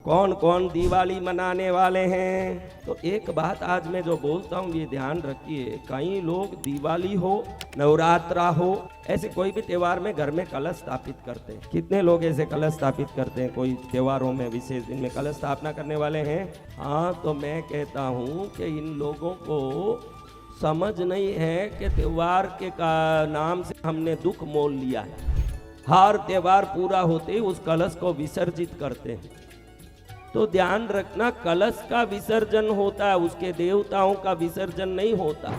कौन कौन दिवाली मनाने वाले हैं? तो एक बात आज मैं जो बोलता हूँ ये ध्यान रखिए, कई लोग दिवाली हो, नवरात्रा हो, ऐसे कोई भी त्योहार में घर में कलश स्थापित करते हैं। कितने लोग ऐसे कलश स्थापित करते हैं? कोई त्योहारों में विशेष दिन में कलश स्थापना करने वाले हैं? हाँ, तो मैं कहता हूँ कि इन लोगों को समझ नहीं है कि त्योहार के नाम से हमने दुख मोल लिया है। हर त्योहार पूरा होते ही उस कलश को विसर्जित करते हैं। तो ध्यान रखना, कलश का विसर्जन होता है, उसके देवताओं का विसर्जन नहीं होता।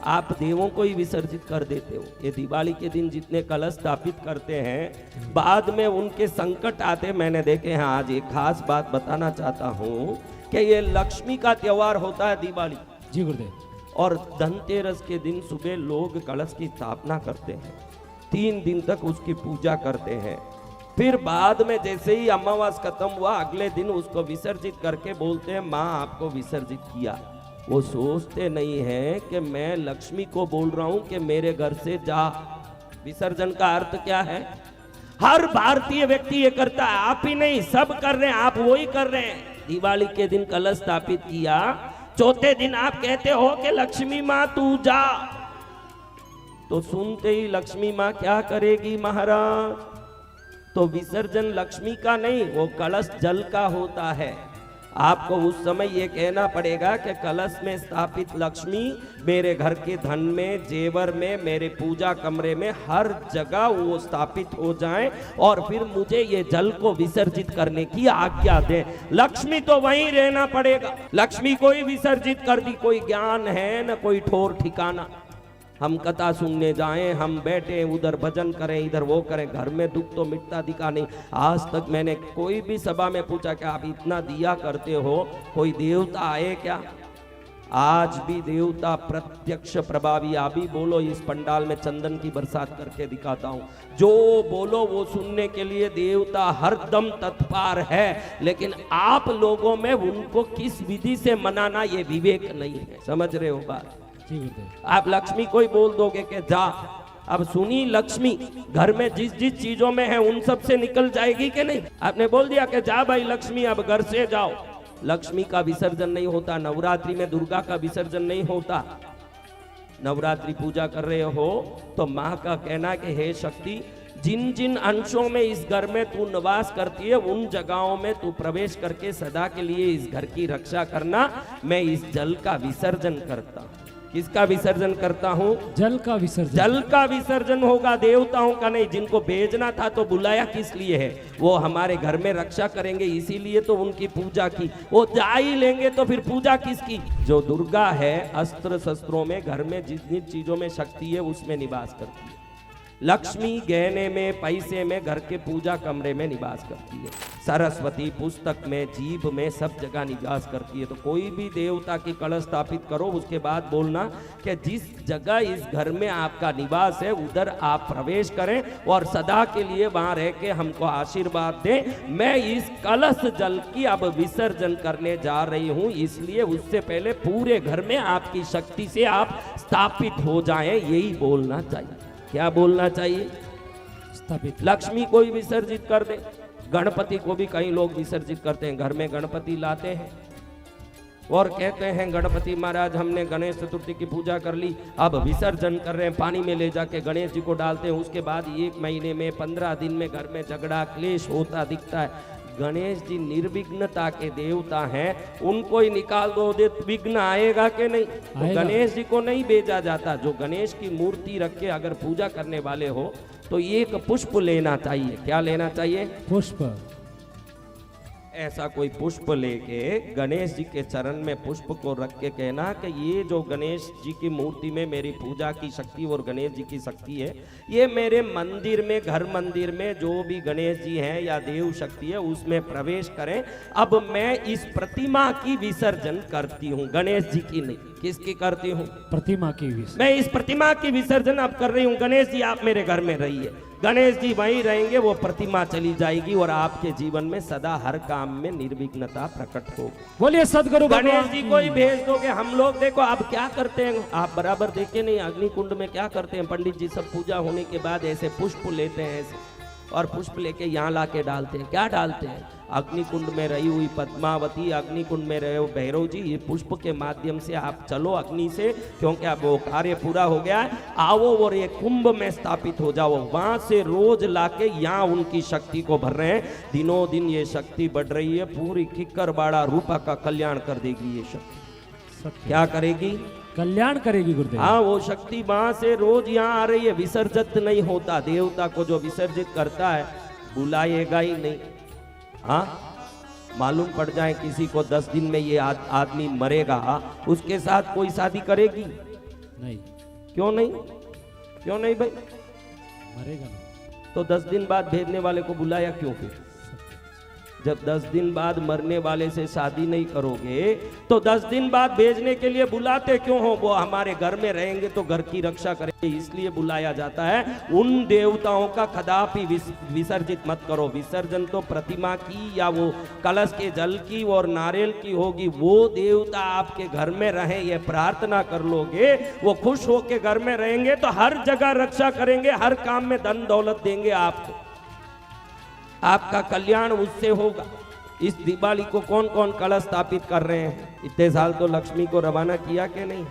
आप देवों को ही विसर्जित कर देते हो। ये दिवाली के दिन जितने कलश स्थापित करते हैं, बाद में उनके संकट आते मैंने देखे हैं। आज एक खास बात बताना चाहता हूँ कि ये लक्ष्मी का त्योहार होता है दिवाली जी गुरुदेव, और धनतेरस के दिन सुबह लोग कलश की स्थापना करते हैं, 3 दिन तक उसकी पूजा करते हैं। फिर बाद में जैसे ही अमावास खत्म हुआ, अगले दिन उसको विसर्जित करके बोलते हैं माँ आपको विसर्जित किया। वो सोचते नहीं है कि मैं लक्ष्मी को बोल रहा हूं कि मेरे घर से जा। विसर्जन का अर्थ क्या है? हर भारतीय व्यक्ति ये करता है, आप ही नहीं, सब कर रहे हैं, आप वो ही कर रहे हैं। दिवाली के दिन कलश स्थापित किया, चौथे दिन आप कहते हो कि लक्ष्मी माँ तू जा। तो सुनते ही लक्ष्मी माँ क्या करेगी महाराज? तो विसर्जन लक्ष्मी का नहीं, वो कलश जल का होता है। आपको उस समय ये कहना पड़ेगा कि कलश में स्थापित लक्ष्मी मेरे घर के धन में, जेवर में, मेरे पूजा कमरे में, हर जगह वो स्थापित हो जाएं और फिर मुझे ये जल को विसर्जित करने की आज्ञा दें। लक्ष्मी तो वहीं रहना पड़ेगा। लक्ष्मी को ही विसर्जित कर दी, कोई ज्ञान है न कोई ठोर ठिकाना। हम कथा सुनने जाएं, हम बैठे उधर भजन करें, इधर वो करें, घर में दुख तो मिटता दिखा नहीं। आज तक मैंने कोई भी सभा में पूछा कि आप इतना दिया करते हो, कोई देवता आए क्या? आज भी देवता प्रत्यक्ष प्रभावी। आप भी बोलो, इस पंडाल में चंदन की बरसात करके दिखाता हूं। जो बोलो वो सुनने के लिए देवता हरदम तत्पर है, लेकिन आप लोगों में उनको किस विधि से मनाना ये विवेक नहीं है। समझ रहे हो बात? आप लक्ष्मी को ही बोल दोगे कि जा। अब सुनी, लक्ष्मी घर में जिस जिस चीजों में है उन सब से निकल जाएगी कि नहीं? आपने बोल दिया कि जा भाई लक्ष्मी अब घर से जाओ। लक्ष्मी का विसर्जन नहीं होता। नवरात्रि में दुर्गा का विसर्जन नहीं होता। नवरात्रि पूजा कर रहे हो तो माँ का कहना कि हे शक्ति, जिन जिन अंशों में इस घर में तू निवास करती है उन जगहों में तू प्रवेश करके सदा के लिए इस घर की रक्षा करना। मैं इस जल का विसर्जन करता हूँ। किसका विसर्जन करता हूँ? जल का विसर्जन। जल का विसर्जन होगा, देवताओं का नहीं। जिनको भेजना था तो बुलाया किस लिए है? वो हमारे घर में रक्षा करेंगे, इसीलिए तो उनकी पूजा की। वो जा ही लेंगे तो फिर पूजा किसकी? जो दुर्गा है, अस्त्र शस्त्रों में, घर में जिस जिन चीजों में शक्ति है उसमें निवास करती है। लक्ष्मी गहने में, पैसे में, घर के पूजा कमरे में निवास करती है। सरस्वती पुस्तक में, जीभ में, सब जगह निवास करती है। तो कोई भी देवता की कलश स्थापित करो, उसके बाद बोलना कि जिस जगह इस घर में आपका निवास है उधर आप प्रवेश करें और सदा के लिए वहां रह के हमको आशीर्वाद दें। मैं इस कलश जल की अब विसर्जन करने जा रही हूं, इसलिए उससे पहले पूरे घर में आपकी शक्ति से आप स्थापित हो जाएं। यही बोलना चाहिए। क्या बोलना चाहिए? स्थापित। लक्ष्मी को ही विसर्जित कर दे। गणपति को भी कई लोग विसर्जित करते हैं। घर में गणपति लाते हैं और कहते हैं गणपति महाराज हमने गणेश चतुर्थी की पूजा कर ली, अब विसर्जन कर रहे हैं। पानी में ले जाके गणेश जी को डालते हैं। उसके बाद 1 महीने में, 15 दिन में घर में झगड़ा क्लेश होता दिखता है। गणेश जी निर्विघ्नता के देवता हैं, उनको ही निकाल दो, दे विघ्न आएगा कि नहीं? तो गणेश जी को नहीं भेजा जाता। जो गणेश की मूर्ति रख के अगर पूजा करने वाले हो तो एक पुष्प लेना चाहिए। क्या लेना चाहिए? पुष्प। ऐसा कोई पुष्प लेके गणेश जी के चरण में पुष्प को रख के कहना कि ये जो गणेश जी की मूर्ति में मेरी पूजा की शक्ति और गणेश जी की शक्ति है, ये मेरे मंदिर में, घर मंदिर में जो भी गणेश जी हैं या देव शक्ति है उसमें प्रवेश करें। अब मैं इस प्रतिमा की विसर्जन करती हूँ, गणेश जी की नहीं। किसकी करती हूँ? प्रतिमा की विसर्जन। मैं इस प्रतिमा की विसर्जन अब कर रही हूँ। गणेश जी आप मेरे घर में रहिए। गणेश जी वहीं रहेंगे, वो प्रतिमा चली जाएगी और आपके जीवन में सदा हर काम में निर्विघ्नता प्रकट होगी। बोलिए सदगुरु गणेश जी को ही भेज दोगे। हम लोग देखो अब क्या करते हैं, आप बराबर देखे नहीं, अग्निकुंड में क्या करते हैं पंडित जी, सब पूजा होने के बाद ऐसे पुष्प लेते हैं ऐसे, और पुष्प लेके यहाँ ला के डालते हैं। क्या डालते हैं? अग्निकुंड में रही हुई पद्मावती, अग्निकुंड में रहे भैरव जी, ये पुष्प के माध्यम से आप चलो अग्नि से, क्योंकि अब वो कार्य पूरा हो गया है। आओ और ये कुंभ में स्थापित हो जाओ, वहां से रोज लाके यहाँ उनकी शक्ति को भर रहे हैं। दिनों दिन ये शक्ति बढ़ रही है, पूरी किक्कर बाड़ा रूपा का कल्याण कर देगी ये शक्ति। क्या करेगी? कल्याण करेगी गुरुदेव। हाँ, वो शक्ति वहां से रोज यहाँ आ रही है, विसर्जित नहीं होता। देवता को जो विसर्जित करता है बुलाएगा ही नहीं। हाँ, मालूम पड़ जाए किसी को 10 दिन में ये आदमी मरेगा, उसके साथ कोई शादी करेगी? नहीं। क्यों नहीं? क्यों नहीं भाई? मरेगा नहीं तो 10 दिन बाद भेजने वाले को बुलाया क्यों? फिर जब 10 दिन बाद मरने वाले से शादी नहीं करोगे तो 10 दिन बाद भेजने के लिए बुलाते क्यों हो? वो हमारे घर में रहेंगे तो घर की रक्षा करेंगे, इसलिए बुलाया जाता है। उन देवताओं का कदापि विसर्जित मत करो। विसर्जन तो प्रतिमा की या वो कलश के जल की और नारियल की होगी। वो देवता आपके घर में रहे, ये प्रार्थना कर लोगे, वो खुश होके घर में रहेंगे तो हर जगह रक्षा करेंगे, हर काम में धन दौलत देंगे आपको, आपका कल्याण उससे होगा। इस दिवाली को कौन कौन कलश स्थापित कर रहे हैं? इतने साल तो लक्ष्मी को रवाना किया कि नहीं?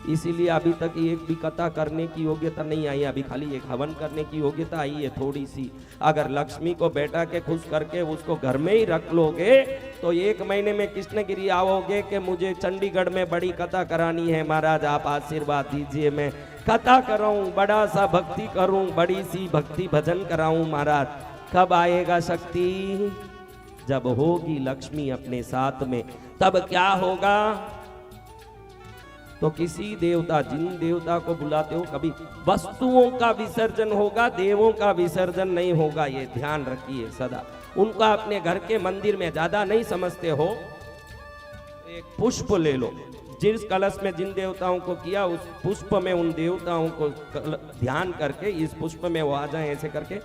इसीलिए अभी तक एक भी कथा करने की योग्यता नहीं आई, अभी खाली एक हवन करने की योग्यता आई है थोड़ी सी। अगर लक्ष्मी को बैठा के खुश करके उसको घर में ही रख लोगे तो 1 महीने में कृष्णगिरी आओगे कि मुझे चंडीगढ़ में बड़ी कथा करानी है, महाराज आप आशीर्वाद दीजिए, मैं कथा कराऊं, बड़ा सा भक्ति करूं, बड़ी सी भक्ति भजन कराऊं महाराज। कब आएगा शक्ति? जब होगी लक्ष्मी अपने साथ में, तब क्या होगा? तो किसी देवता, जिन देवता को बुलाते हो, कभी वस्तुओं का विसर्जन होगा, देवों का विसर्जन नहीं होगा, ये ध्यान रखिए सदा। उनका अपने घर के मंदिर में ज्यादा नहीं समझते हो, एक पुष्प ले लो, जिस कलश में जिन देवताओं को किया उस पुष्प में उन देवताओं को ध्यान करके इस पुष्प में वो आ जाए, ऐसे करके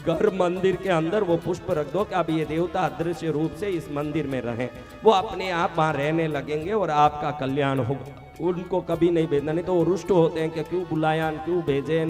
घर मंदिर के अंदर वो पुष्प रख दो कि अब ये देवता अदृश्य रूप से इस मंदिर में रहें, वो अपने आप वहां रहने लगेंगे और आपका कल्याण होगा। उनको कभी नहीं भेजना, नहीं तो वो रुष्ट होते हैं कि क्यों बुलाया, क्यों भेजे।